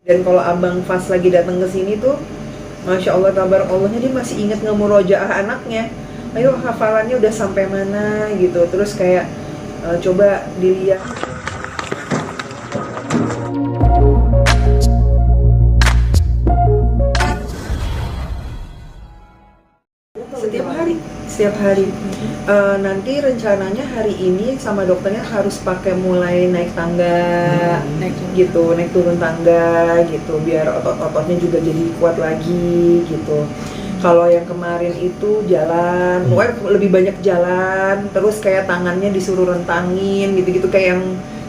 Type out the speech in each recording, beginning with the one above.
Dan kalau abang pas lagi datang ke sini tuh, masya Allah tabarak Allahnya dia masih ingat ngemurojaah anaknya. Ayo hafalannya udah sampai mana gitu. Terus kayak coba dilihat. Setiap hari. Nanti rencananya hari ini sama dokternya harus pakai mulai naik tangga, naik turun tangga gitu, biar otot-ototnya juga jadi kuat lagi gitu. Kalau yang kemarin itu jalan, pokoknya lebih banyak jalan, terus kayak tangannya disuruh rentangin gitu-gitu, kayak yang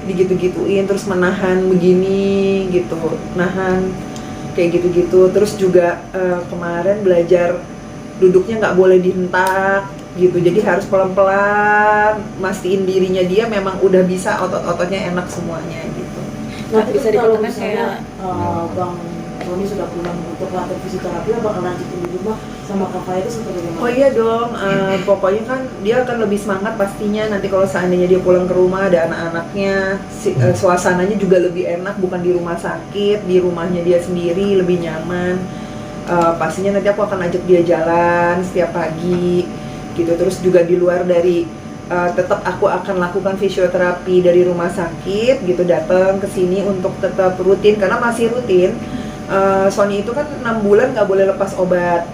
digitu-gituin, terus menahan begini gitu, nahan kayak gitu-gitu. Terus juga kemarin belajar duduknya nggak boleh dihentak gitu, jadi harus pelan-pelan mastiin dirinya dia memang udah bisa, otot-ototnya enak semuanya gitu. Nah, bisa dikatakan kayak Bang Tony sudah pulang untuk latihan fisioterapi, bakal lanjutin di rumah sama Kak Faya itu seperti bagaimana? Oh iya dong, pokoknya kan dia akan lebih semangat pastinya nanti kalau seandainya dia pulang ke rumah ada anak-anaknya, suasananya juga lebih enak, bukan di rumah sakit, di rumahnya dia sendiri lebih nyaman. Pastinya nanti aku akan ajak dia jalan setiap pagi gitu. Terus juga di luar dari tetap aku akan lakukan fisioterapi dari rumah sakit gitu, datang ke sini untuk tetap rutin karena masih rutin. Sony itu kan 6 bulan nggak boleh lepas obat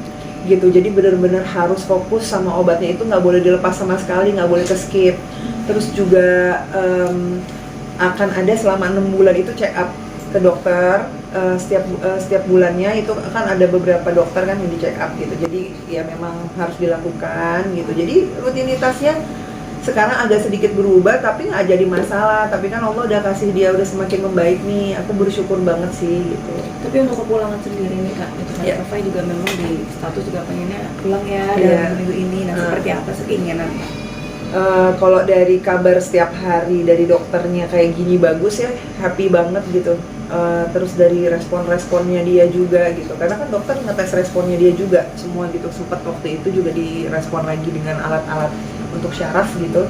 gitu, jadi benar-benar harus fokus sama obatnya, itu nggak boleh dilepas sama sekali, nggak boleh ke skip. Terus juga akan ada selama 6 bulan itu check up ke dokter. Setiap bulannya itu kan ada beberapa dokter kan yang di check up gitu, jadi ya memang harus dilakukan gitu. Jadi rutinitasnya sekarang agak sedikit berubah tapi nggak jadi masalah, tapi kan Allah udah kasih dia udah semakin membaik nih, aku bersyukur banget sih gitu. Tapi untuk kepulangan sendiri nih Kak, itu kan Kak Fai juga memang di status juga pengennya pulang ya dalam minggu ini. Nah, seperti apa sih keinginan Kak? Kalau dari kabar setiap hari dari dokternya kayak gini bagus ya, happy banget gitu. Terus dari respon-responnya dia juga gitu, karena kan dokter ngetes responnya dia juga semua gitu, sempat waktu itu juga direspon lagi dengan alat-alat untuk syaraf gitu,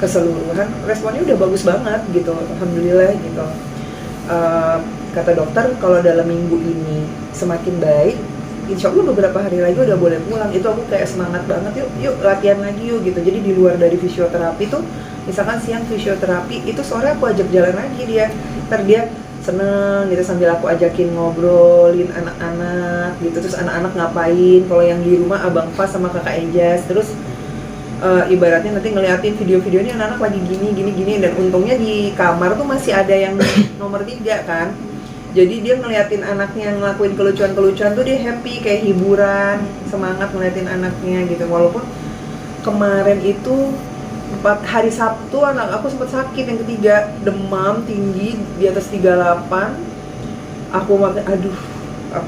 keseluruhan responnya udah bagus banget gitu, alhamdulillah gitu. Kata dokter kalau dalam minggu ini semakin baik, insya Allah beberapa hari lagi udah boleh pulang. Itu aku kayak semangat banget, yuk latihan lagi yuk gitu. Jadi di luar dari fisioterapi tuh, misalkan siang fisioterapi, itu sore aku ajak jalan lagi dia, ntar dia seneng gitu sambil aku ajakin ngobrolin anak-anak gitu. Terus anak-anak ngapain, kalau yang di rumah Abang Fas sama Kakak Ejas, terus ibaratnya nanti ngeliatin video-videonya anak-anak lagi gini. Dan untungnya di kamar tuh masih ada yang nomor 3 kan, jadi dia ngeliatin anaknya ngelakuin kelucuan-kelucuan tuh dia happy, kayak hiburan, semangat ngeliatin anaknya gitu. Walaupun kemarin itu hari Sabtu anak aku sempat sakit yang ketiga, demam tinggi di atas 38. Aku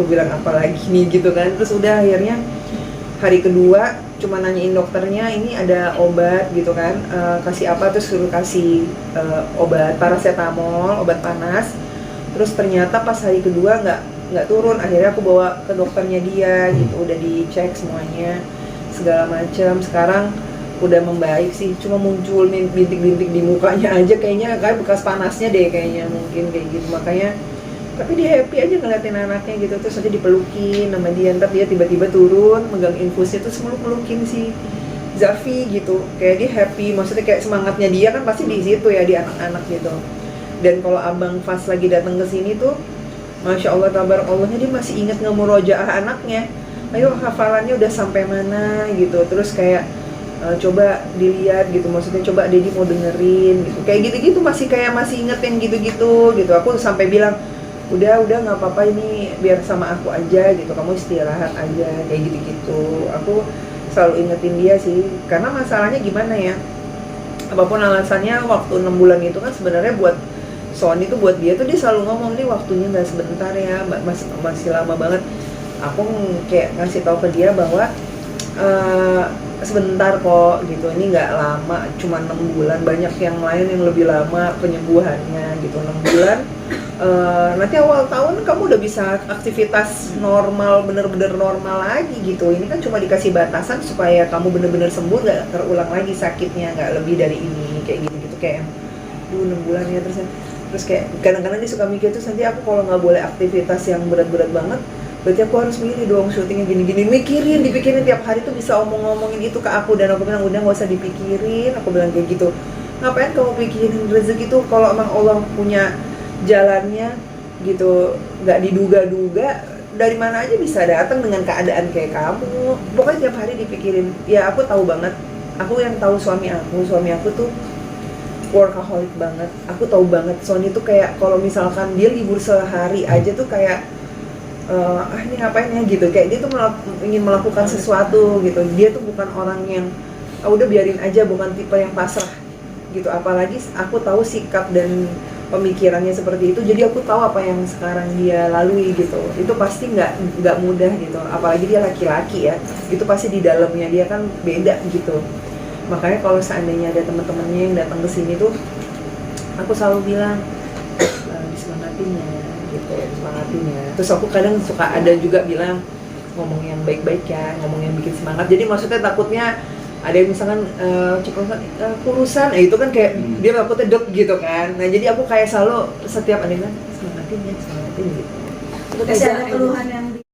bilang apa lagi nih gitu kan. Terus udah akhirnya hari kedua cuma nanyain dokternya, ini ada obat gitu kan, kasih apa, terus suruh kasih obat paracetamol, obat panas. Terus ternyata pas hari kedua nggak turun, akhirnya aku bawa ke dokternya dia gitu, udah dicek semuanya segala macam. Sekarang udah membaik sih, cuma muncul bintik-bintik di mukanya aja, kayaknya kayak bekas panasnya deh kayaknya, mungkin kayak gitu. Makanya tapi dia happy aja ngeliatin anaknya gitu. Terus aja dipelukin sama dia, ntar dia tiba-tiba turun megang infusnya, terus meluk-melukin si Zafi gitu, kayak dia happy, maksudnya kayak semangatnya dia kan pasti di situ ya, di anak-anak gitu. Dan kalau abang Fas lagi datang ke sini tuh, masya Allah tabarak Allahnya dia masih ingat ngemurojaah anaknya. Ayo hafalannya udah sampai mana gitu. Terus kayak coba dilihat gitu, maksudnya coba Dedi mau dengerin gitu, kayak gitu-gitu, masih inget yang gitu-gitu gitu. Aku sampai bilang udah nggak apa-apa, ini biar sama aku aja gitu, kamu istirahat aja, kayak gitu-gitu. Aku selalu ingetin dia sih, karena masalahnya gimana ya, apapun alasannya, waktu 6 bulan itu kan sebenarnya buat Sony tuh, buat dia tuh dia selalu ngomong nih waktunya nggak sebentar ya, masih lama banget. Aku kayak ngasih tahu ke dia bahwa sebentar kok gitu, ini nggak lama, cuma 6 bulan, banyak yang lain yang lebih lama penyembuhannya gitu. 6 bulan nanti awal tahun kamu udah bisa aktivitas normal, bener-bener normal lagi gitu. Ini kan cuma dikasih batasan supaya kamu bener-bener sembuh, nggak terulang lagi sakitnya, nggak lebih dari ini, kayak gitu-gitu. Kayak 6 bulan ya. Terus Terus kayak kadang-kadang dia suka mikir tuh nanti aku kalau nggak boleh aktivitas yang berat-berat banget, berarti aku harus milih dong syutingnya gini-gini, dipikirin tiap hari tuh bisa ngomongin itu ke aku, dan aku bilang udah nggak usah dipikirin, aku bilang kayak gitu. Ngapain kamu pikirin rezeki tuh kalau emang Allah punya jalannya gitu, nggak diduga-duga, dari mana aja bisa datang dengan keadaan kayak kamu. Pokoknya tiap hari dipikirin. Ya aku tahu banget, aku yang tahu suami aku tuh workaholic banget. Aku tahu banget Sony tuh kayak kalau misalkan dia libur sehari aja tuh kayak ini ngapain ya gitu, kayak dia tuh ingin melakukan sesuatu gitu. Dia tuh bukan orang yang udah biarin aja, bukan tipe yang pasrah gitu. Apalagi aku tahu sikap dan pemikirannya seperti itu, jadi aku tahu apa yang sekarang dia lalui gitu. Itu pasti nggak mudah gitu, apalagi dia laki-laki ya, itu pasti di dalamnya dia kan beda gitu. Makanya kalau seandainya ada teman-temannya yang datang ke sini tuh, aku selalu bilang disemangatin ya gitu, disemangatin ya. Terus aku kadang suka ada juga bilang ngomong yang baik-baik ya, ngomong yang bikin semangat. Jadi maksudnya takutnya ada yang misalkan kurusan, itu kan kayak dia takutnya deg gitu kan. Nah jadi aku kayak selalu setiap ada yang bilang semangatin gitu. Terus ada keluhan yang